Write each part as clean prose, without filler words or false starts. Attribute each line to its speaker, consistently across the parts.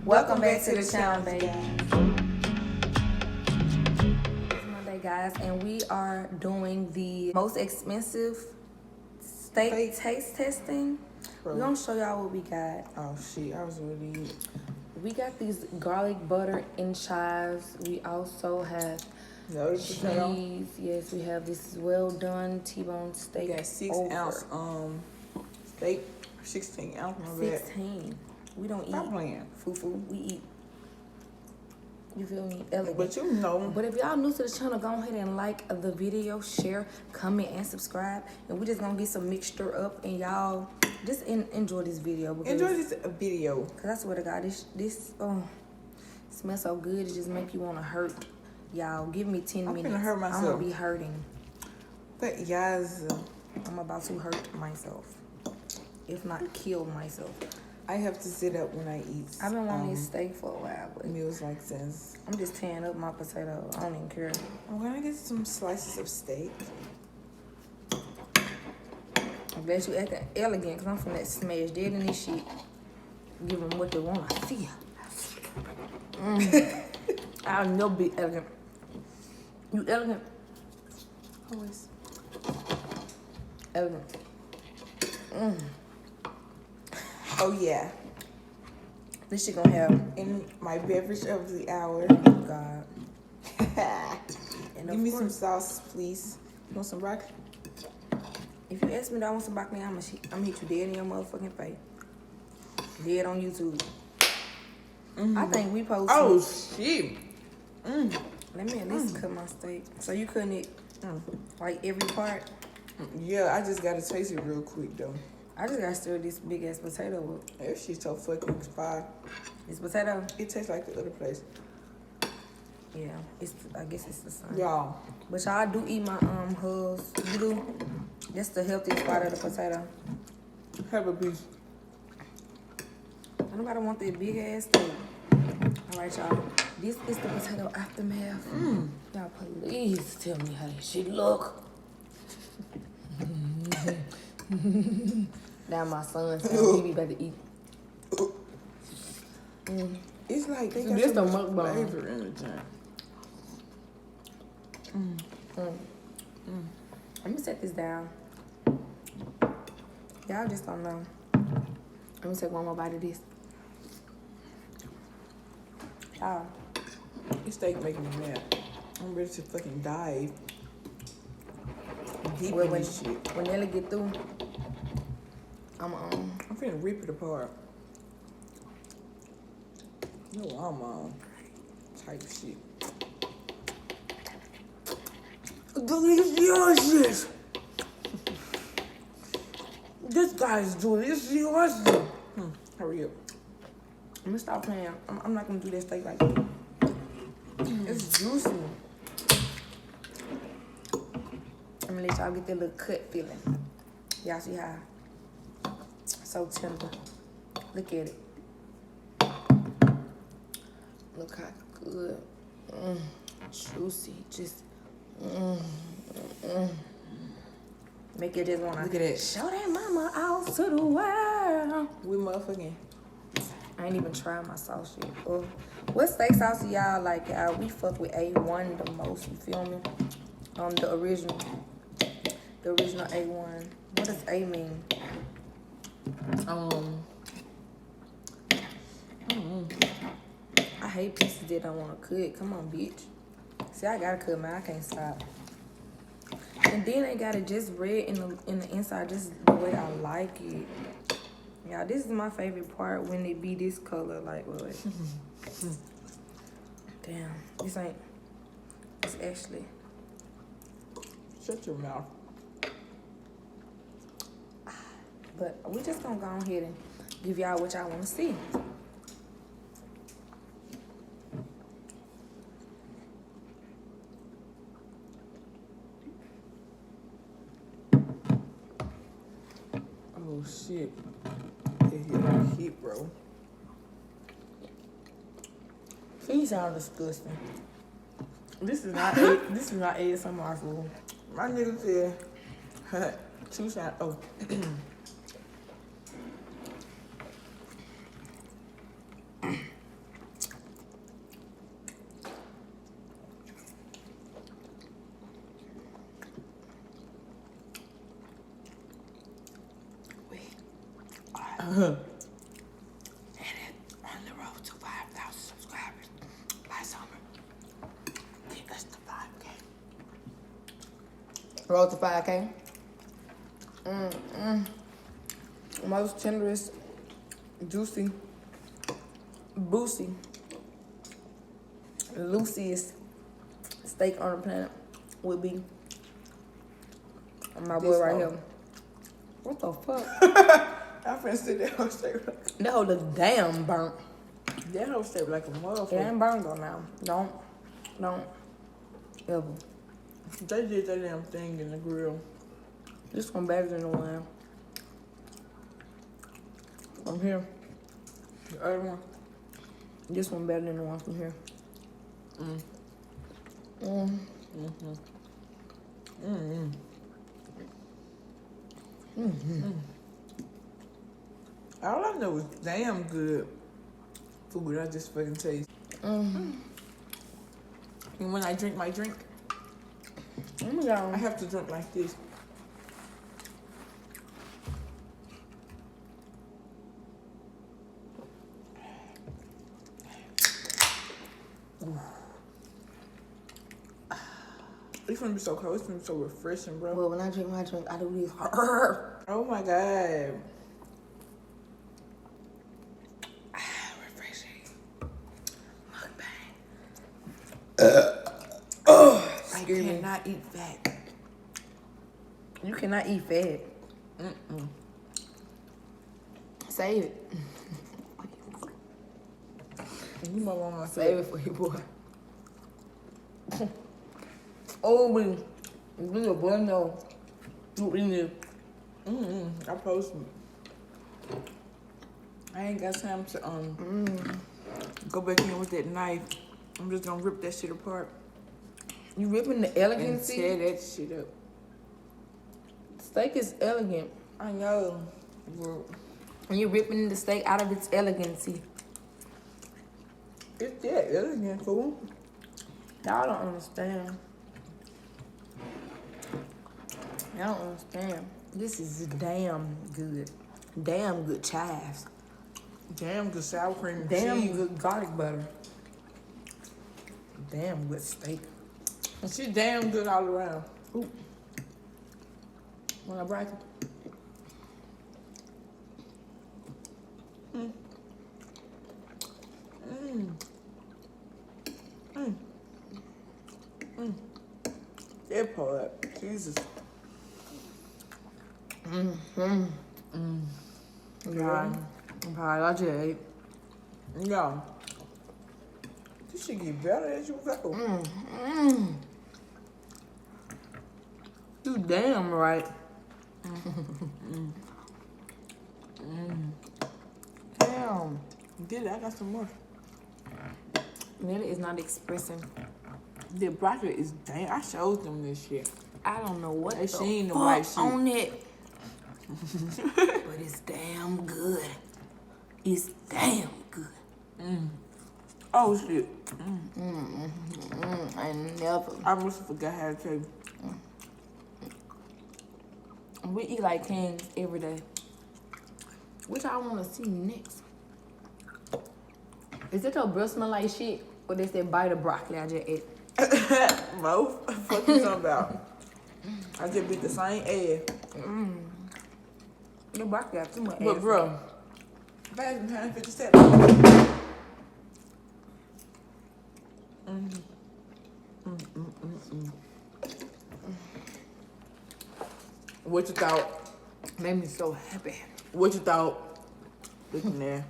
Speaker 1: Welcome back to the channel, baby. It's Monday, guys, and we are doing the most expensive steak taste testing. We're gonna show y'all what we got.
Speaker 2: Oh shit, I was really...
Speaker 1: We got these garlic butter and chives. We also have cheese. Yes, we have this well done T-bone steak.
Speaker 2: We got 6 ounce steak. 16 ounce.
Speaker 1: 16. We don't
Speaker 2: Stop
Speaker 1: eat
Speaker 2: playing.
Speaker 1: Fufu. We eat. You feel me? Elegant.
Speaker 2: But you know.
Speaker 1: But if y'all new to the channel, go ahead and like the video, share, comment, and subscribe. And we just gonna get some mixture up, and y'all just enjoy this video.
Speaker 2: Enjoy this video.
Speaker 1: Cause I swear to God, this smells so good. It just make you wanna hurt. Y'all, give me 10 minutes.
Speaker 2: I'm gonna hurt myself.
Speaker 1: I'm gonna be hurting.
Speaker 2: But yes,
Speaker 1: I'm about to hurt myself, if not kill myself.
Speaker 2: I have to sit up when I eat.
Speaker 1: I've been wanting this steak for a while, but
Speaker 2: meals like this.
Speaker 1: I'm just tearing up my potato. I don't even care.
Speaker 2: I'm gonna get some slices of steak.
Speaker 1: I'm glad you acting elegant, cause I'm finna smash dead in this shit. Give them what they want. I feel. I'll never be elegant. You elegant?
Speaker 2: Always.
Speaker 1: Elegant.
Speaker 2: Oh yeah.
Speaker 1: This shit gonna have
Speaker 2: in my beverage of the hour.
Speaker 1: Oh God.
Speaker 2: Give me some sauce, please. You want some broccoli?
Speaker 1: If you ask me, do I want some broccoli? I'm gonna hit you dead in your motherfucking face. Dead on YouTube. I think we posted.
Speaker 2: Oh shit.
Speaker 1: Let me at least cut my steak. So you cutting it like every part?
Speaker 2: Yeah, I just gotta taste it real quick though.
Speaker 1: I just gotta stir this big ass potato up.
Speaker 2: That shit's so fucking fire.
Speaker 1: This potato?
Speaker 2: It tastes like the other place.
Speaker 1: Yeah, I guess it's the same.
Speaker 2: Y'all.
Speaker 1: But y'all do eat my hubs. You do? That's the healthiest part of the potato.
Speaker 2: Have a piece.
Speaker 1: Nobody want that big ass steak. All right, y'all. This is the potato aftermath. Y'all, please tell me how that shit look. Now my son's he be about to eat.
Speaker 2: It's like they
Speaker 1: So
Speaker 2: got
Speaker 1: this
Speaker 2: some
Speaker 1: the mukbang.
Speaker 2: flavor in the time.
Speaker 1: Let me set this down. Y'all just don't know. Let me take one more bite of this. Y'all.
Speaker 2: This steak making me mad. I'm ready to fucking dive deep in this shit.
Speaker 1: When Nelly get through, I'm
Speaker 2: finna rip it apart. No, I'm type shit. Delicious. This guy's delicious. Hurry up.
Speaker 1: I'm gonna stop playing. I'm not gonna do that steak like that. It's juicy. I'm gonna let y'all get that little cut feeling. Y'all see how so tender. Look at it. Look how good. Juicy. Just make it just wanna
Speaker 2: look at that.
Speaker 1: show that mama out to the world.
Speaker 2: We motherfucking.
Speaker 1: I ain't even tried my sauce yet. What steak sauce do y'all like? Y'all, we fuck with A1 the most. You feel me? The original A1. What does A mean? I hate pieces that don't want to cook. Come on, bitch. See, I gotta cook, man. I can't stop. And then they got it just red in the inside, just the way I like it. Yeah, this is my favorite part when it be this color. Like, wait. Damn, this ain't. It's actually.
Speaker 2: Shut your mouth.
Speaker 1: But we just gonna go ahead and give y'all what y'all want to see.
Speaker 2: Oh shit. It hit, bro.
Speaker 1: These sound disgusting. This is not ASMR food.
Speaker 2: My nigga said, 2 shots. Oh.
Speaker 1: And it on the road to 5,000 subscribers by summer. Get us to 5K. Road to 5K. Most tenderest, juicy, boosty, loosiest steak on the planet would be my boy right here. What the fuck?
Speaker 2: I finna sit that whole steak.
Speaker 1: That whole look damn burnt.
Speaker 2: That whole steak like a motherfucker.
Speaker 1: It ain't burnt though now. Don't ever.
Speaker 2: They did that damn thing in the grill.
Speaker 1: This one better than the one from here.
Speaker 2: The other one.
Speaker 1: This one better than the one from here.
Speaker 2: All I know is damn good food. I just fucking taste. And when I drink my drink, I have to drink like this. It's gonna be so cold. It's gonna be so refreshing, bro.
Speaker 1: Well, when I drink my drink, I do this.
Speaker 2: Oh my god.
Speaker 1: Refreshing. Mukbang.
Speaker 2: I cannot eat fat.
Speaker 1: You cannot eat fat. Save it.
Speaker 2: You might want to
Speaker 1: Save it for your boy. Oh, we a boy know. You in there.
Speaker 2: I posted. I ain't got time to go back in with that knife. I'm just gonna rip that shit apart
Speaker 1: You ripping the
Speaker 2: and
Speaker 1: elegancy?
Speaker 2: tear that shit up.
Speaker 1: Steak is elegant.
Speaker 2: I know. Well,
Speaker 1: And you're ripping the steak out of its elegancy.
Speaker 2: it's that elegant, fool.
Speaker 1: Y'all don't understand. Y'all don't understand. This is damn good. Damn good chives.
Speaker 2: Damn good sour cream and
Speaker 1: Damn
Speaker 2: cheese.
Speaker 1: good garlic butter. Damn good steak.
Speaker 2: And she damn good all around.
Speaker 1: Ooh. When I break it.
Speaker 2: That part, Jesus.
Speaker 1: God. I just ate.
Speaker 2: Yeah. This shit get better as you go.
Speaker 1: You damn right. Damn.
Speaker 2: Get it, I got some more.
Speaker 1: Nelly is not expressing.
Speaker 2: The broccoli is damn. I showed them this shit.
Speaker 1: I don't know what
Speaker 2: They
Speaker 1: the
Speaker 2: seen the
Speaker 1: fuck
Speaker 2: white shit.
Speaker 1: on it. But it's damn good. It's damn good.
Speaker 2: Oh shit.
Speaker 1: I never.
Speaker 2: I must have forgot how to tell you.
Speaker 1: We eat like kings every day. Which I want to see next. Is it your breath smell like shit? Or they say bite of broccoli I just ate?
Speaker 2: Both? What you talking about? I just beat the same ass.
Speaker 1: Your broccoli got too much
Speaker 2: But
Speaker 1: ass.
Speaker 2: bro, fast and 157. What you thought?
Speaker 1: Made me so happy.
Speaker 2: What you thought? Looking there.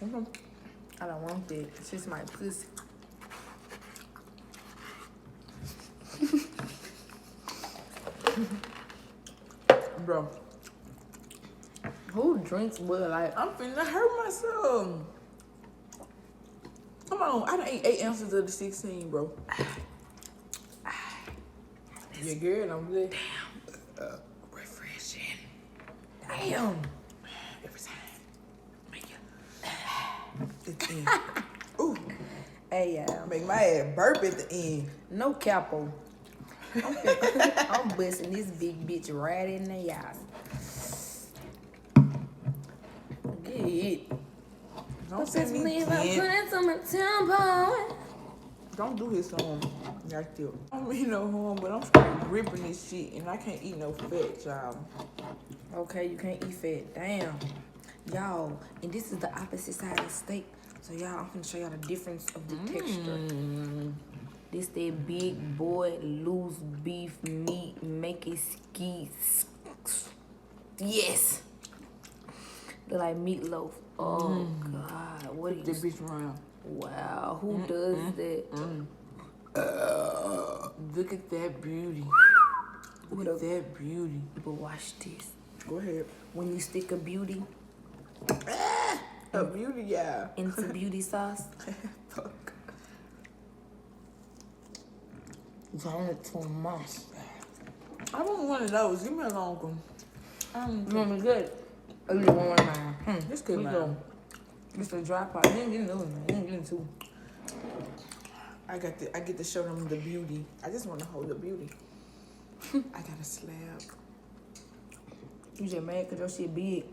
Speaker 1: I don't want that. It's just my pussy.
Speaker 2: Bro,
Speaker 1: Who drinks Bud Light?
Speaker 2: I'm finna hurt myself. Come on, I done ate 8 ounces of the 16, bro. Yeah, girl, I'm good.
Speaker 1: Refreshing. Damn.
Speaker 2: Every time. Make it. Ooh,
Speaker 1: Hey, yeah.
Speaker 2: make my ass burp at the end.
Speaker 1: No capo. I'm busting this big bitch right in the ass. it.
Speaker 2: Don't send me
Speaker 1: Put it to my tempo.
Speaker 2: Don't do his song like that. I don't mean no harm, but I'm straight ripping this shit, and I can't eat no fat, y'all.
Speaker 1: Okay, you can't eat fat. Damn. Y'all, and this is the opposite side of the steak. So, y'all, I'm gonna show y'all the difference of the texture. This that big boy loose beef meat, make it ski. Yes. They're like meatloaf. Oh, God. What is
Speaker 2: This bitch around.
Speaker 1: Wow, who does that?
Speaker 2: Look at that beauty. Look at that beauty.
Speaker 1: But watch this.
Speaker 2: Go ahead.
Speaker 1: When you stick a beauty
Speaker 2: A beauty, yeah.
Speaker 1: into beauty sauce,
Speaker 2: Fuck.
Speaker 1: turn it to a monster.
Speaker 2: I want one of those. Give me a long one.
Speaker 1: You want me good? Or you want one of mine?
Speaker 2: This good,
Speaker 1: Here you
Speaker 2: man.
Speaker 1: go. It's a dry pot. You ain't getting those, man. You ain't getting two.
Speaker 2: I get to show them the beauty. I just want to hold the beauty. I got a slab.
Speaker 1: You just mad because your shit big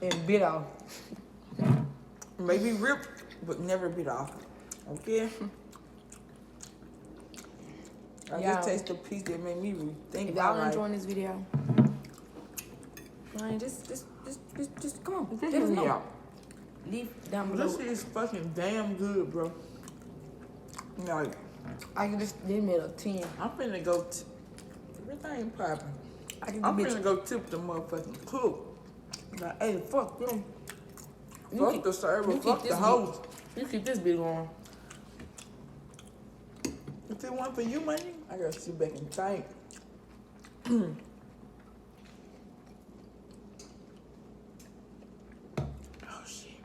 Speaker 1: and bit off.
Speaker 2: Maybe ripped, but never bit off. Okay? I
Speaker 1: Y'all,
Speaker 2: just taste a piece that made me rethink
Speaker 1: if
Speaker 2: my
Speaker 1: y'all
Speaker 2: life.
Speaker 1: enjoying this video, man, just come on.
Speaker 2: This
Speaker 1: Let us
Speaker 2: is
Speaker 1: know.
Speaker 2: y'all.
Speaker 1: Leave down below.
Speaker 2: This shit is fucking damn good, bro. Like,
Speaker 1: I can just give me a 10.
Speaker 2: I'm finna go. Everything popping.
Speaker 1: I can
Speaker 2: I'm
Speaker 1: give
Speaker 2: finna go tip the motherfucking cook.
Speaker 1: Like, hey, fuck them.
Speaker 2: Fuck the server. Fuck the host.
Speaker 1: You keep this bit going.
Speaker 2: If it weren't for you, money, I gotta sit back and think. Oh shit.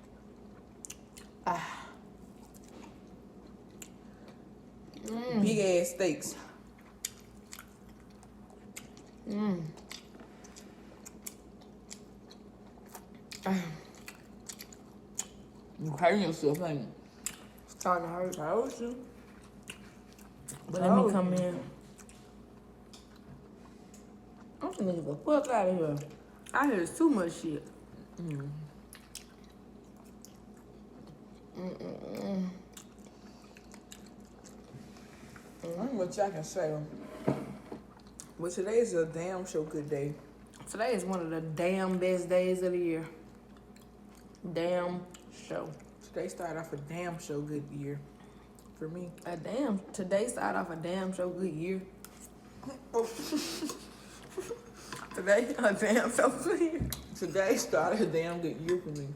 Speaker 2: Big ass steaks. You hurting yourself, ain't you?
Speaker 1: It's starting to hurt.
Speaker 2: I told you.
Speaker 1: But let me come in. I'm gonna get the fuck out of here. I hear too much shit.
Speaker 2: I don't know what y'all can say. But today is a damn sure good day.
Speaker 1: Today is one of the damn best days of the year. Damn show.
Speaker 2: Today started off a damn sure good year for me.
Speaker 1: Today started off a damn show good year. Today, a damn show good year.
Speaker 2: Today started a damn good year for me.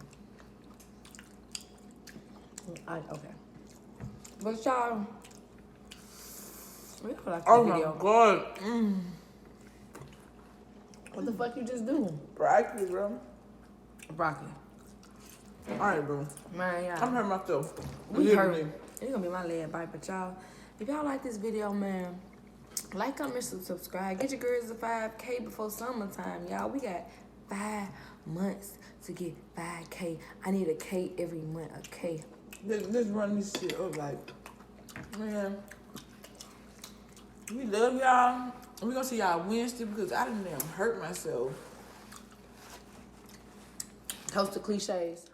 Speaker 1: Okay. But y'all, we don't like
Speaker 2: Oh
Speaker 1: the
Speaker 2: my
Speaker 1: video.
Speaker 2: god.
Speaker 1: What the fuck you just do?
Speaker 2: Broccoli, bro.
Speaker 1: Broccoli.
Speaker 2: Alright, bro.
Speaker 1: Man, y'all.
Speaker 2: I'm hurting myself.
Speaker 1: We hurt. It's gonna be my last bite, but y'all, if y'all like this video, man, like, comment, subscribe. Get your girls to 5K before summertime, y'all. We got 5 months to get 5K. I need a K every month, a K.
Speaker 2: Let's run this shit up, like, man. We love y'all. We're gonna see y'all Wednesday because I done damn hurt myself.
Speaker 1: Toast to cliches.